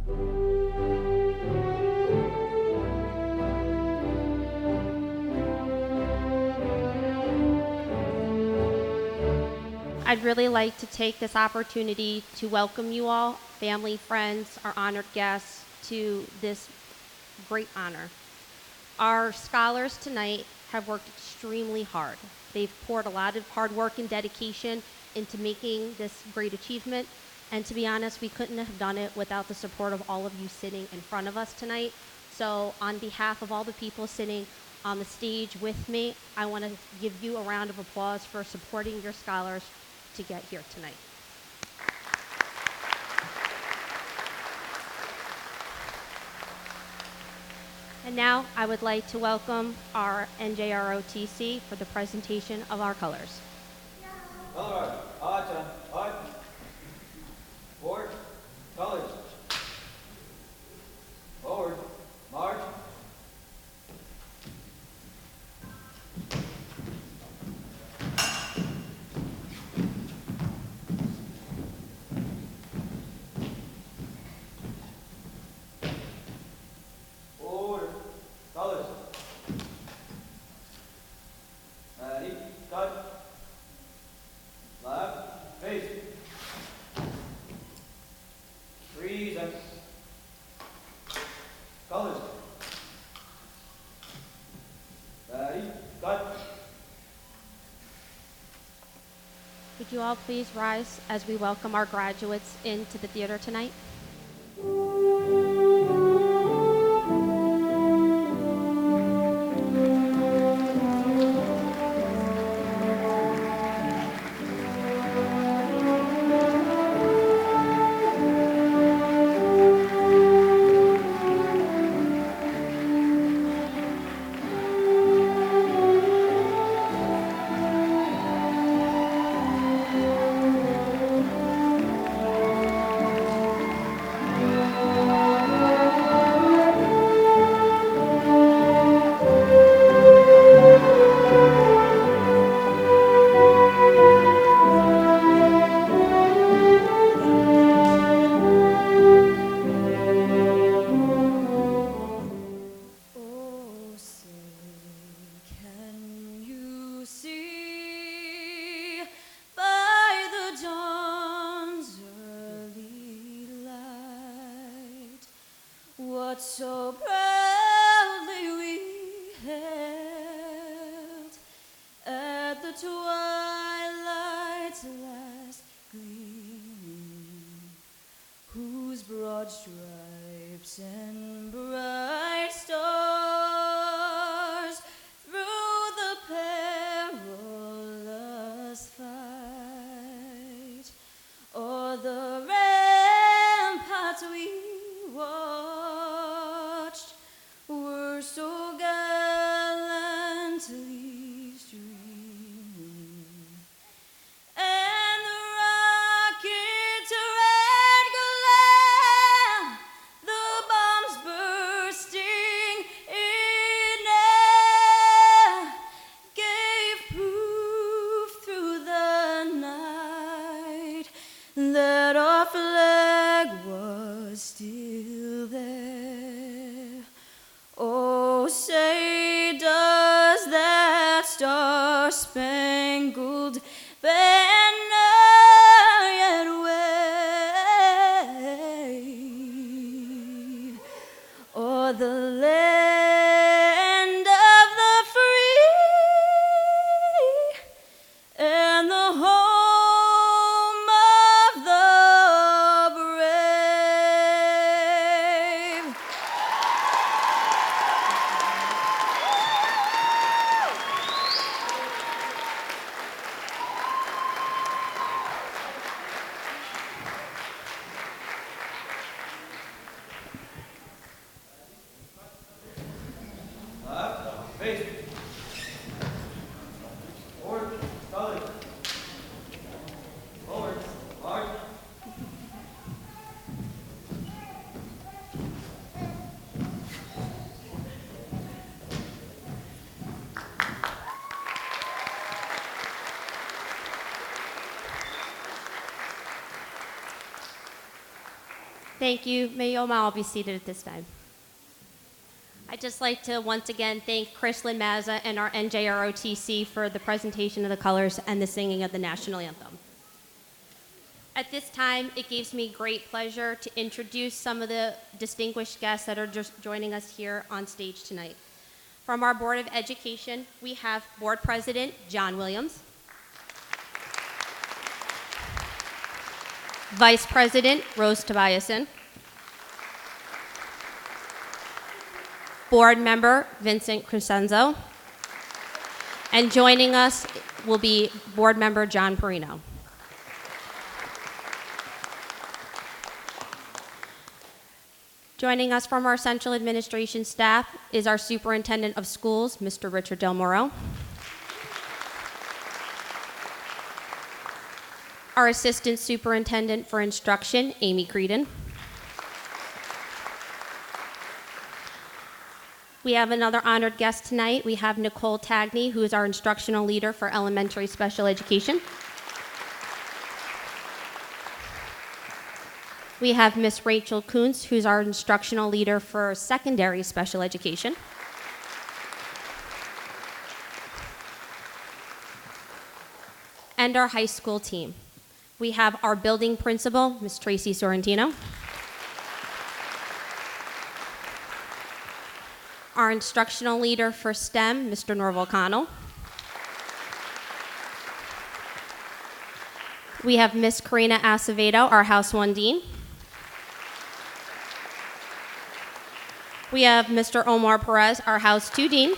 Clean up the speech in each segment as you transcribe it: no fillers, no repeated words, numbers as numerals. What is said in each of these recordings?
I'd really like to take this opportunity to welcome you all, family, friends, our honored guests, to this great honor. Our scholars tonight have worked extremely hard. They've poured a lot of hard work and dedication into making this great achievement. And to be honest, we couldn't have done it without the support of all of you sitting in front of us tonight. So on behalf of all the people sitting on the stage with me, I want to give you a round of applause for supporting your scholars to get here tonight. And now I would like to welcome our NJROTC for the presentation of our colors. Color art, art, board, colors, forward, march. Order, colors. Ready, cut. Left, face. Freeze up. Colors. Ready, cut. Would you all please rise as we welcome our graduates into the theater tonight? What so proudly we hailed at the twilight's last gleaming, whose broad stripes and bright stars through the perilous fight o'er the ramparts we watched were so gallantly streaming, and the rocket's red glare, the bombs bursting in air, gave proof through the night that our flag was still there. Oh, say does that star-spangled banner yet wave o'er the land of the free and the home of the brave? Thank you. May you all be seated at this time. I'd just like to once again thank Chrislyn Mazza and our NJROTC for the presentation of the colors and the singing of the national anthem. At this time, it gives me great pleasure to introduce some of the distinguished guests that are just joining us here on stage tonight. From our Board of Education, we have Board President John Williams, Vice President Rose Tobiasen, Board Member Vincent Crescenzo, and joining us will be Board Member John Perino. Joining us from our central administration staff is our Superintendent of Schools, Mr. Richard Del Moro. Our Assistant Superintendent for Instruction, Amy Creedon. We have another honored guest tonight. We have Nicole Tagney, who is our Instructional Leader for Elementary Special Education. We have Miss Rachel Kuntz, who's our Instructional Leader for Secondary Special Education. And our high school team. We have our building principal, Ms. Tracy Sorrentino. Our instructional leader for STEM, Mr. Norval Connell. We have Ms. Karina Acevedo, our House 1 Dean. We have Mr. Omar Perez, our House 2 Dean.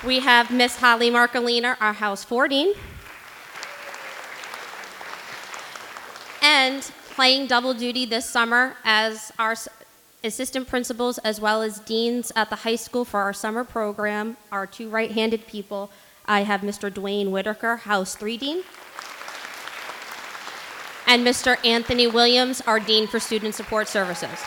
We have Miss Holly Marcolina, our House 4 Dean. And playing double duty this summer as our assistant principals as well as deans at the high school for our summer program, our two right-handed people, I have Mr. Dwayne Whitaker, House 3 Dean, and Mr. Anthony Williams, our Dean for Student Support Services.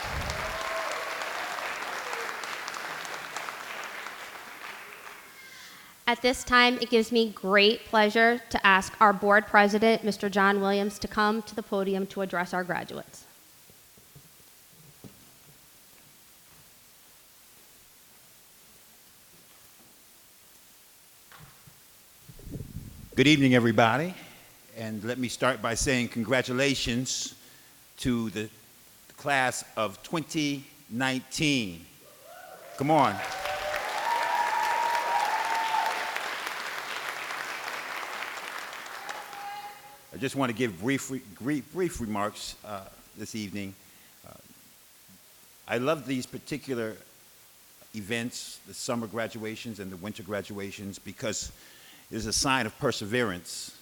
At this time, it gives me great pleasure to ask our board president, Mr. John Williams, to come to the podium to address our graduates. Good evening, everybody. And let me start by saying congratulations to the class of 2019. Come on. I just want to give brief remarks this evening. I love these particular events, the summer graduations and the winter graduations, because it is a sign of perseverance.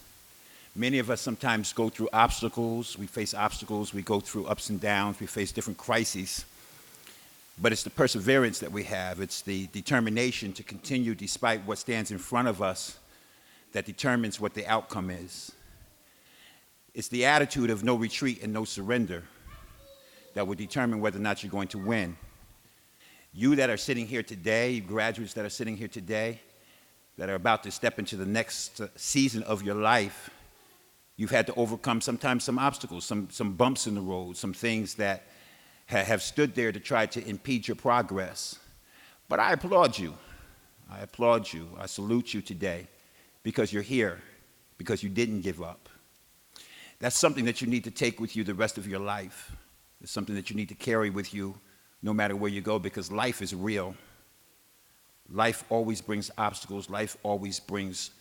Many of us sometimes go through obstacles. We face obstacles. We go through ups and downs. We face different crises. But it's the perseverance that we have. It's the determination to continue despite what stands in front of us that determines what the outcome is. It's the attitude of no retreat and no surrender that will determine whether or not you're going to win. You that are sitting here today, graduates that are sitting here today, that are about to step into the next season of your life, you've had to overcome sometimes some obstacles, some bumps in the road, some things that have stood there to try to impede your progress. But I applaud you. I applaud you. I salute you today because you're here, because you didn't give up. That's something that you need to take with you the rest of your life. It's something that you need to carry with you no matter where you go, because life is real. Life always brings obstacles. Life always brings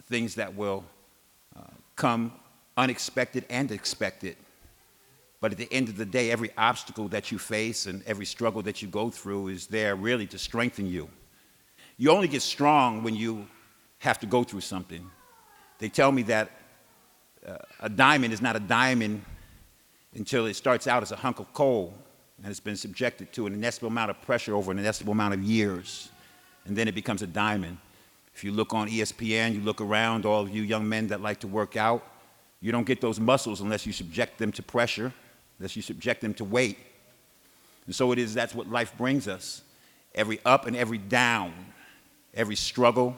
things that will come unexpected and expected. But at the end of the day, every obstacle that you face and every struggle that you go through is there really to strengthen you. You only get strong when you have to go through something. They tell me that a diamond is not a diamond until it starts out as a hunk of coal and it's been subjected to an inestimable amount of pressure over an inestimable amount of years, and then it becomes a diamond. If you look on ESPN, you look around, all of you young men that like to work out, you don't get those muscles unless you subject them to pressure, unless you subject them to weight. And so it is, that's what life brings us. Every up and every down, every struggle,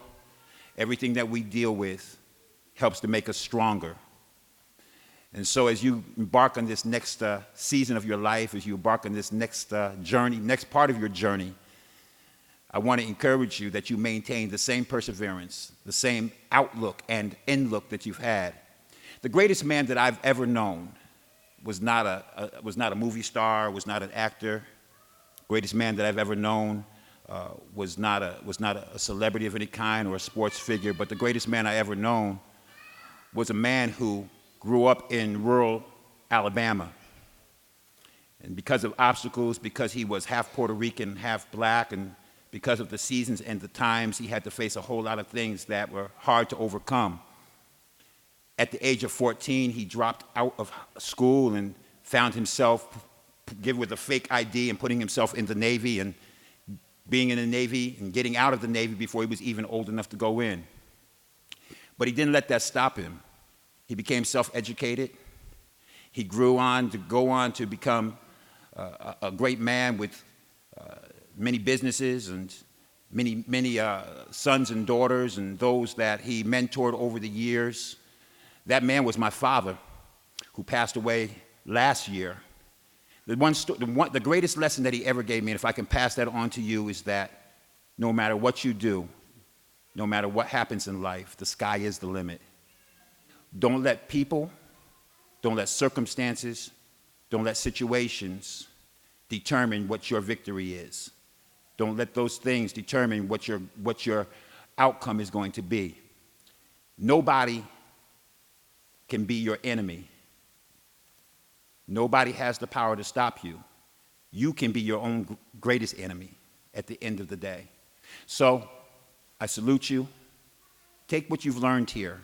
everything that we deal with helps to make us stronger. And so as you embark on this next season of your life, as you embark on this next journey, next part of your journey, I want to encourage you that you maintain the same perseverance, the same outlook and in-look that you've had. The greatest man that I've ever known was not a movie star, was not an actor. Greatest man that I've ever known was not a celebrity of any kind or a sports figure, but the greatest man I ever known was a man who grew up in rural Alabama. And because of obstacles, because he was half Puerto Rican, half black, and because of the seasons and the times, he had to face a whole lot of things that were hard to overcome. At the age of 14, he dropped out of school and found himself with a fake ID and putting himself in the Navy and being in the Navy and getting out of the Navy before he was even old enough to go in. But he didn't let that stop him. He became self-educated. He grew on to go on to become a great man with many businesses and many sons and daughters and those that he mentored over the years. That man was my father, who passed away last year. The greatest lesson that he ever gave me, and if I can pass that on to you, is that no matter what you do, no matter what happens in life, the sky is the limit. Don't let people, don't let circumstances, don't let situations determine what your victory is. Don't let those things determine what your outcome is going to be. Nobody can be your enemy. Nobody has the power to stop you. You can be your own greatest enemy at the end of the day. So I salute you. Take what you've learned here.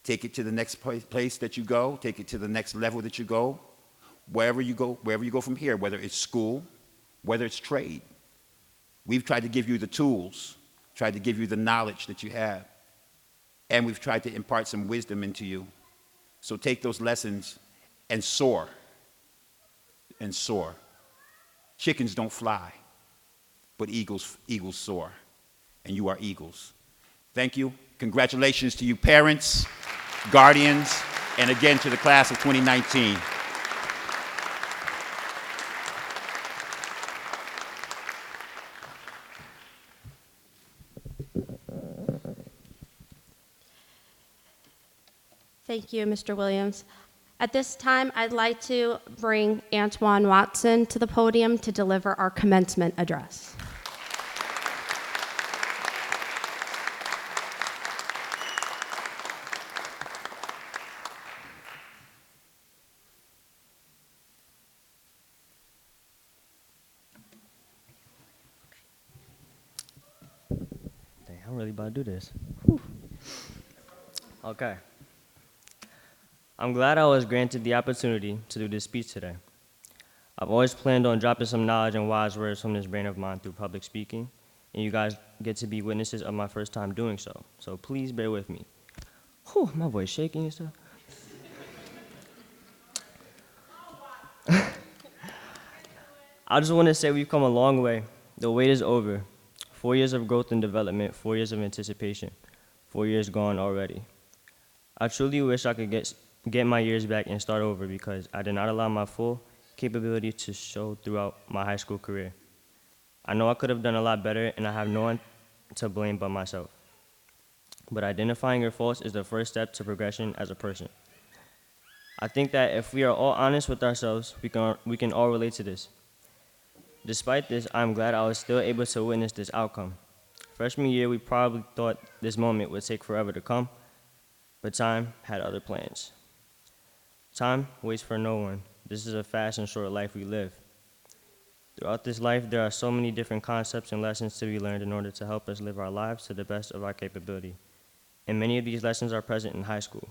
Take it to the next place that you go. Take it to the next level that you go. Wherever you go from here, whether it's school, whether it's trade. We've tried to give you the tools, tried to give you the knowledge that you have, and we've tried to impart some wisdom into you. So take those lessons and soar, and soar. Chickens don't fly, but eagles soar, and you are eagles. Thank you. Congratulations to you parents, guardians, and again to the class of 2019. Thank you, Mr. Williams. At this time, I'd like to bring Antoine Watson to the podium to deliver our commencement address. Dang, I'm really about to do this. Whew. Okay. I'm glad I was granted the opportunity to do this speech today. I've always planned on dropping some knowledge and wise words from this brain of mine through public speaking, and you guys get to be witnesses of my first time doing so. So please bear with me. Whew, my voice shaking and stuff. I just want to say we've come a long way. The wait is over. 4 years of growth and development, 4 years of anticipation, 4 years gone already. I truly wish I could get my years back and start over because I did not allow my full capability to show throughout my high school career. I know I could have done a lot better and I have no one to blame but myself. But identifying your faults is the first step to progression as a person. I think that if we are all honest with ourselves, we can all relate to this. Despite this, I'm glad I was still able to witness this outcome. Freshman year, we probably thought this moment would take forever to come, but time had other plans. Time waits for no one. This is a fast and short life we live. Throughout this life, there are so many different concepts and lessons to be learned in order to help us live our lives to the best of our capability. And many of these lessons are present in high school.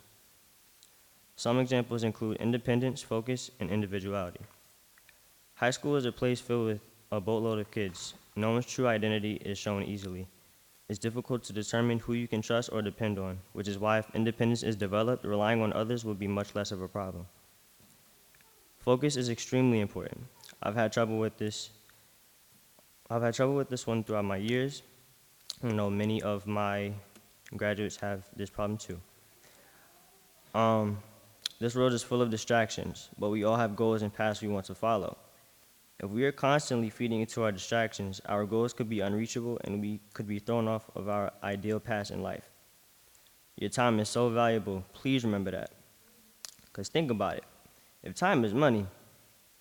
Some examples include independence, focus, and individuality. High school is a place filled with a boatload of kids. No one's true identity is shown easily. It's difficult to determine who you can trust or depend on, which is why if independence is developed, relying on others will be much less of a problem. Focus is extremely important. I've had trouble with this one throughout my years. I know many of my graduates have this problem too. This world is full of distractions, but we all have goals and paths we want to follow. If we are constantly feeding into our distractions, our goals could be unreachable and we could be thrown off of our ideal path in life. Your time is so valuable. Please remember that. Because think about it. If time is money,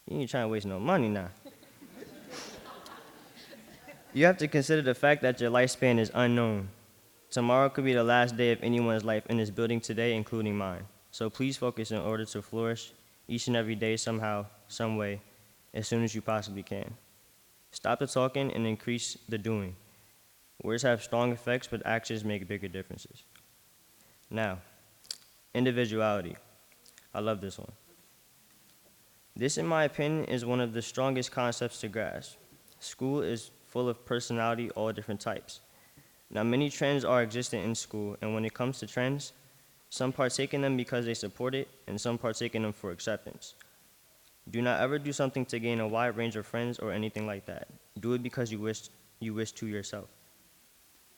you ain't trying to waste no money now. You have to consider the fact that your lifespan is unknown. Tomorrow could be the last day of anyone's life in this building today, including mine. So please focus in order to flourish each and every day somehow, some way, as soon as you possibly can. Stop the talking and increase the doing. Words have strong effects, but actions make bigger differences. Now, individuality. I love this one. This, in my opinion, is one of the strongest concepts to grasp. School is full of personality, all different types. Now, many trends are existent in school, and when it comes to trends, some partake in them because they support it, and some partake in them for acceptance. Do not ever do something to gain a wide range of friends or anything like that. Do it because you wish to yourself.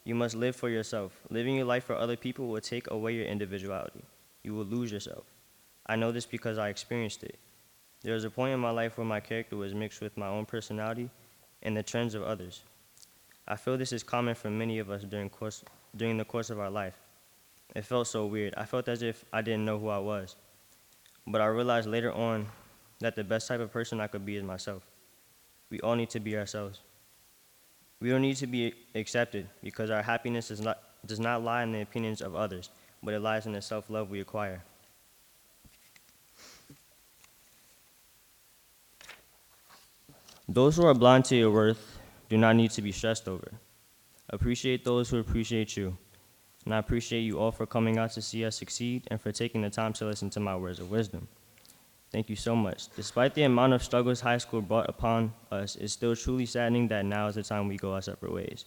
You must live for yourself. Living your life for other people will take away your individuality. You will lose yourself. I know this because I experienced it. There was a point in my life where my character was mixed with my own personality and the trends of others. I feel this is common for many of us during the course of our life. It felt so weird. I felt as if I didn't know who I was. But I realized later on that the best type of person I could be is myself. We all need to be ourselves. We don't need to be accepted because our happiness does not lie in the opinions of others, but it lies in the self-love we acquire. Those who are blind to your worth do not need to be stressed over. Appreciate those who appreciate you. And I appreciate you all for coming out to see us succeed and for taking the time to listen to my words of wisdom. Thank you so much. Despite the amount of struggles high school brought upon us, it's still truly saddening that now is the time we go our separate ways.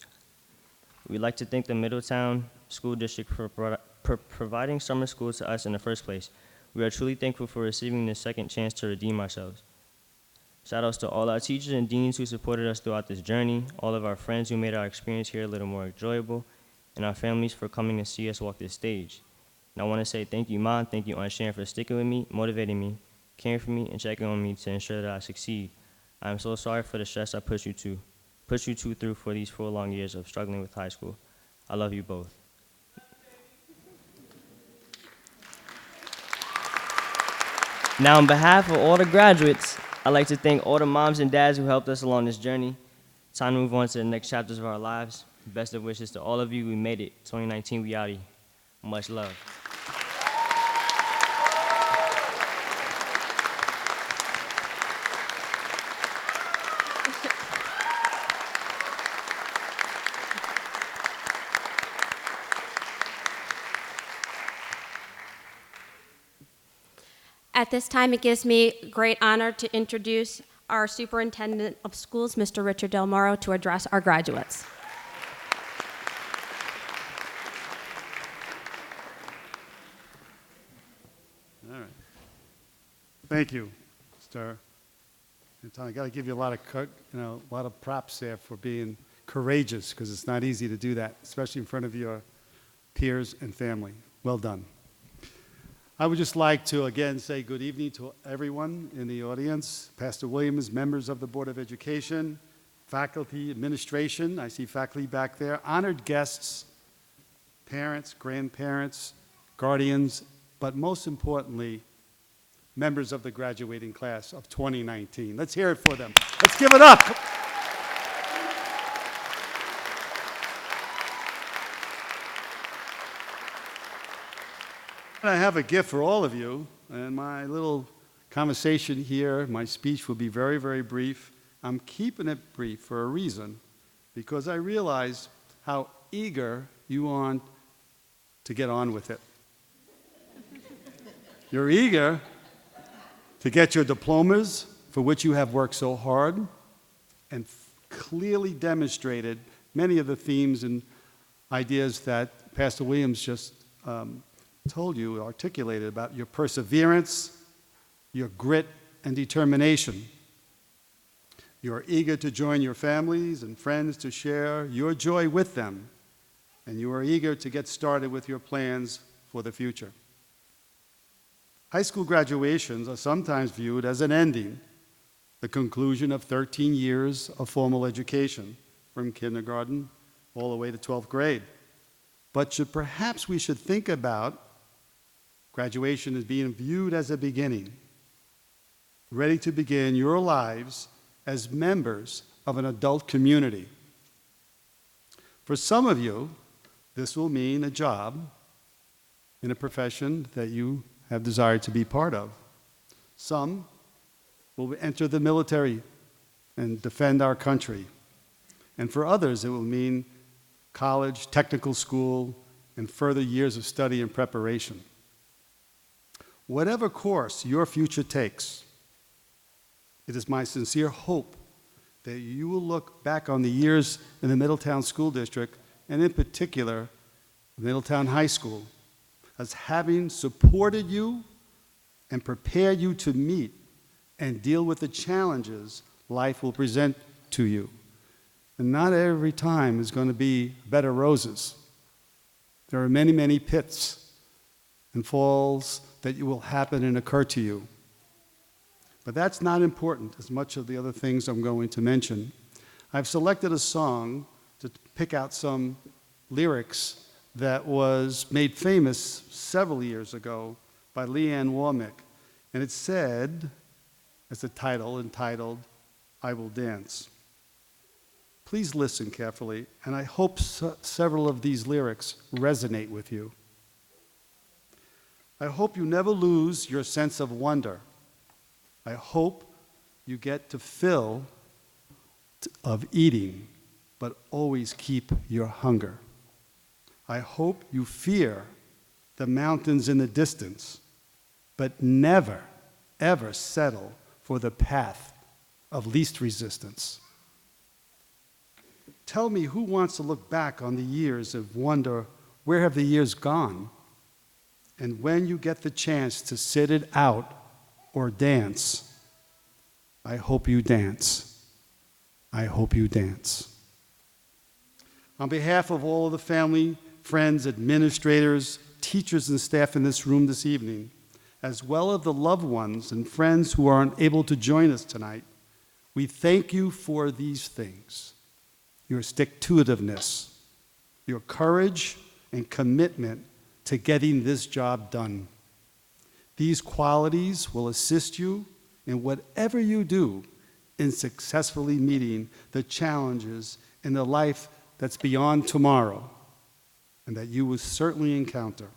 We'd like to thank the Middletown School District for providing summer school to us in the first place. We are truly thankful for receiving this second chance to redeem ourselves. Shout outs to all our teachers and deans who supported us throughout this journey, all of our friends who made our experience here a little more enjoyable, and our families for coming to see us walk this stage. And I want to say thank you, Mom, thank you, Aunt Sharon, for sticking with me, motivating me, caring for me, and checking on me to ensure that I succeed. I am so sorry for the stress I put you two through for these 4 long years of struggling with high school. I love you both. Now, on behalf of all the graduates, I'd like to thank all the moms and dads who helped us along this journey. Time to move on to the next chapters of our lives. Best of wishes to all of you. We made it. 2019, we outie. Much love. At this time, it gives me great honor to introduce our Superintendent of Schools, Mr. Richard Del Moro, to address our graduates. All right. Thank you, Mr. Anton. I got to give you a lot of props there for being courageous, because it's not easy to do that, especially in front of your peers and family. Well done. I would just like to again say good evening to everyone in the audience, Pastor Williams, members of the Board of Education, faculty, administration, I see faculty back there, honored guests, parents, grandparents, guardians, but most importantly, members of the graduating class of 2019. Let's hear it for them. Let's give it up. I have a gift for all of you, and my little conversation here, my speech will be very, very brief. I'm keeping it brief for a reason, because I realize how eager you are to get on with it. You're eager to get your diplomas, for which you have worked so hard, and clearly demonstrated many of the themes and ideas that Pastor Williams just told you, articulated about your perseverance, your grit and determination. You are eager to join your families and friends to share your joy with them, and you are eager to get started with your plans for the future. High school graduations are sometimes viewed as an ending, the conclusion of 13 years of formal education, from kindergarten all the way to 12th grade. But perhaps we should think about graduation as being viewed as a beginning, ready to begin your lives as members of an adult community. For some of you, this will mean a job in a profession that you have desired to be part of. Some will enter the military and defend our country. And for others, it will mean college, technical school, and further years of study and preparation. Whatever course your future takes, it is my sincere hope that you will look back on the years in the Middletown School District, and in particular, Middletown High School, as having supported you and prepared you to meet and deal with the challenges life will present to you. And not every time is going to be bed of roses. There are many, many pits and falls that will happen and occur to you. But that's not important as much of the other things I'm going to mention. I've selected a song to pick out some lyrics that was made famous several years ago by Leanne Womack. And it said, as a title, entitled, "I Will Dance." Please listen carefully, and I hope several of these lyrics resonate with you. I hope you never lose your sense of wonder. I hope you get to fill of eating, but always keep your hunger. I hope you fear the mountains in the distance, but never, ever settle for the path of least resistance. Tell me, who wants to look back on the years and wonder, where have the years gone? And when you get the chance to sit it out or dance, I hope you dance. I hope you dance. On behalf of all of the family, friends, administrators, teachers, and staff in this room this evening, as well as the loved ones and friends who aren't able to join us tonight, we thank you for these things: your stick-to-itiveness, your courage and commitment to getting this job done. These qualities will assist you in whatever you do in successfully meeting the challenges in the life that's beyond tomorrow and that you will certainly encounter.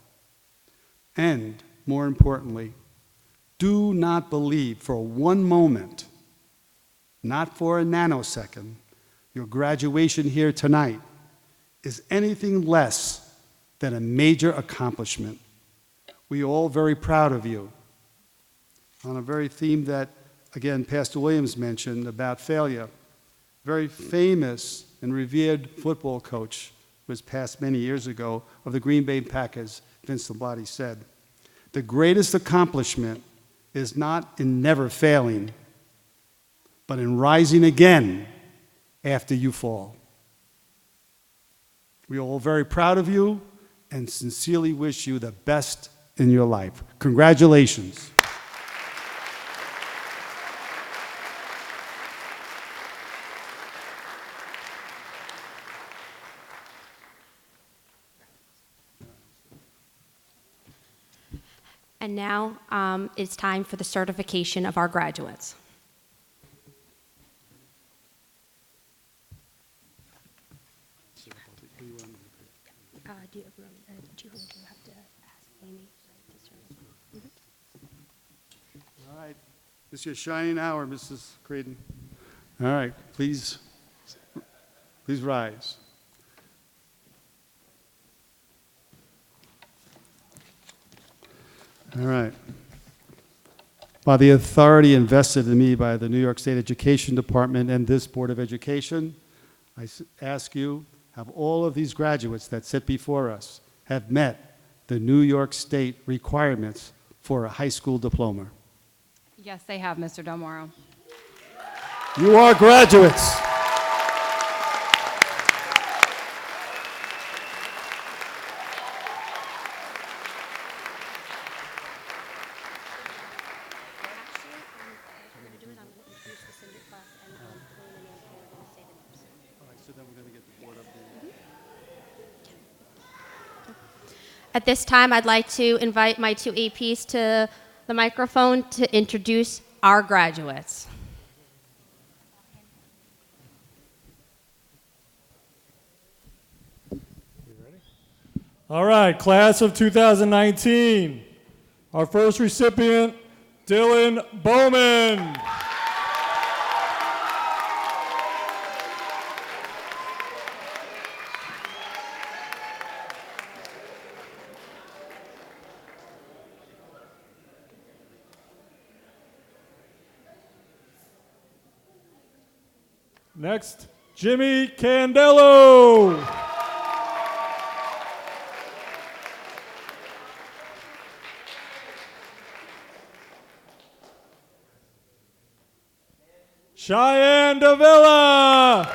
And more importantly, do not believe for one moment, not for a nanosecond, your graduation here tonight is anything less than a major accomplishment. We are all very proud of you. On a very theme that, again, Pastor Williams mentioned about failure, very famous and revered football coach who was passed many years ago of the Green Bay Packers, Vince Lombardi, said, "The greatest accomplishment is not in never failing, but in rising again after you fall." We are all very proud of you and sincerely wish you the best in your life. Congratulations. And now it's time for the certification of our graduates. Do you have to ask Amy to All right. This is your shining hour, Mrs. Creighton. All right. Please rise. All right. By the authority invested in me by the New York State Education Department and this Board of Education, I ask you, have all of these graduates that sit before us have met the New York State requirements for a high school diploma? Yes, they have, Mr. Del Moro. You are graduates. At this time, I'd like to invite my two APs to the microphone to introduce our graduates. All right, class of 2019. Our first recipient, Dylan Bowman. Next, Jimmy Candelo. Cheyenne Davila.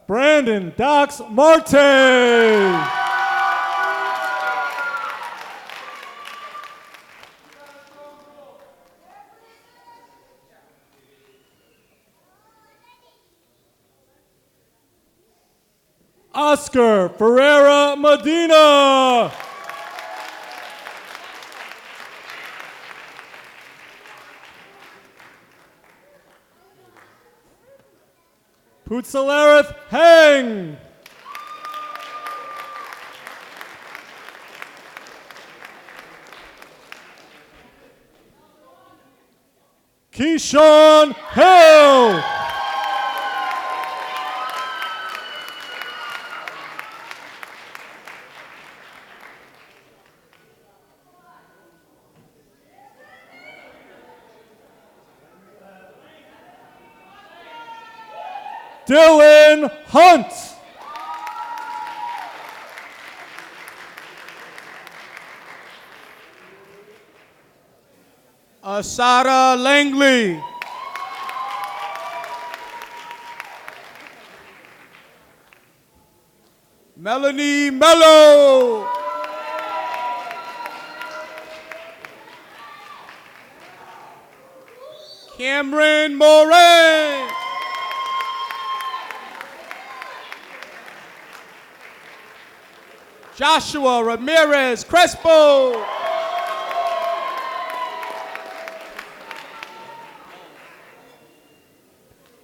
Brandon Dox Marte. Oscar Ferreira Medina. Putsalareth Heng. Keyshawn Hill. Dylan Hunt. Asada Langley. Melanie Mello. Cameron Moran. Joshua Ramirez Crespo.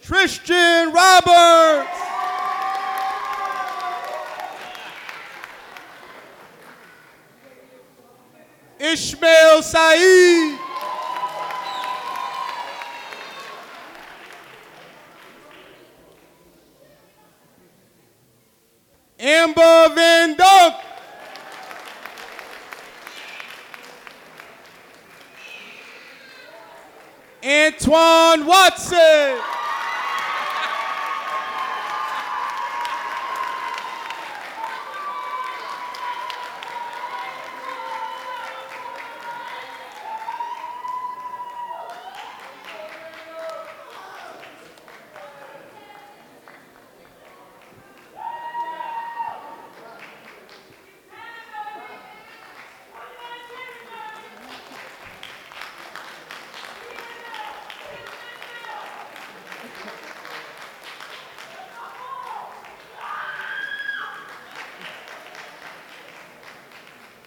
Tristan Roberts. Ishmael Saeed. Amber Van Dunk. Antoine Watson.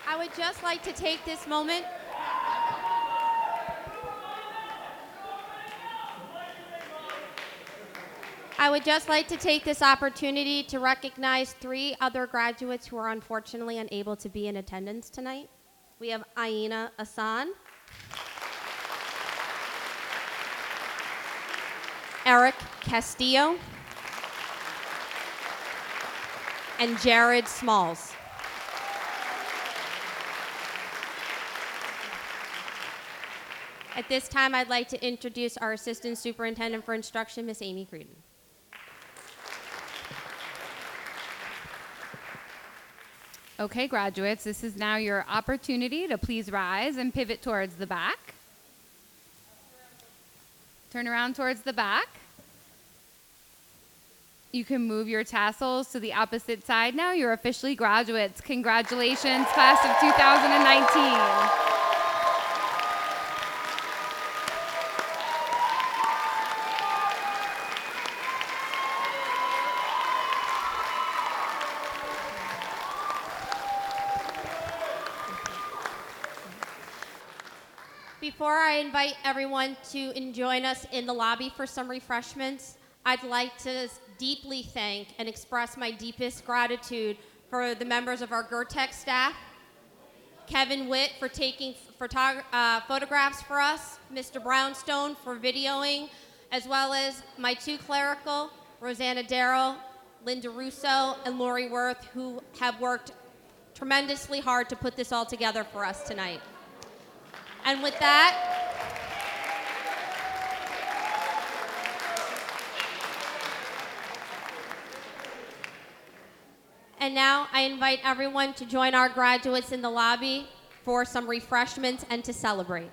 I would just like to take this moment I would just like to take this opportunity to recognize 3 other graduates who are unfortunately unable to be in attendance tonight. We have Aina Asan, Eric Castillo, and Jared Smalls. At this time, I'd like to introduce our Assistant Superintendent for Instruction, Ms. Amy Creedon. Okay, graduates, this is now your opportunity to please rise and pivot towards the back. Turn around towards the back. You can move your tassels to the opposite side now. You're officially graduates. Congratulations, class of 2019. Before I invite everyone to join us in the lobby for some refreshments, I'd like to deeply thank and express my deepest gratitude for the members of our GERTEC staff, Kevin Witt for taking photographs for us, Mr. Brownstone for videoing, as well as my two clerical, Rosanna Darrow, Linda Russo, and Lori Worth, who have worked tremendously hard to put this all together for us tonight. And with that, and now I invite everyone to join our graduates in the lobby for some refreshments and to celebrate.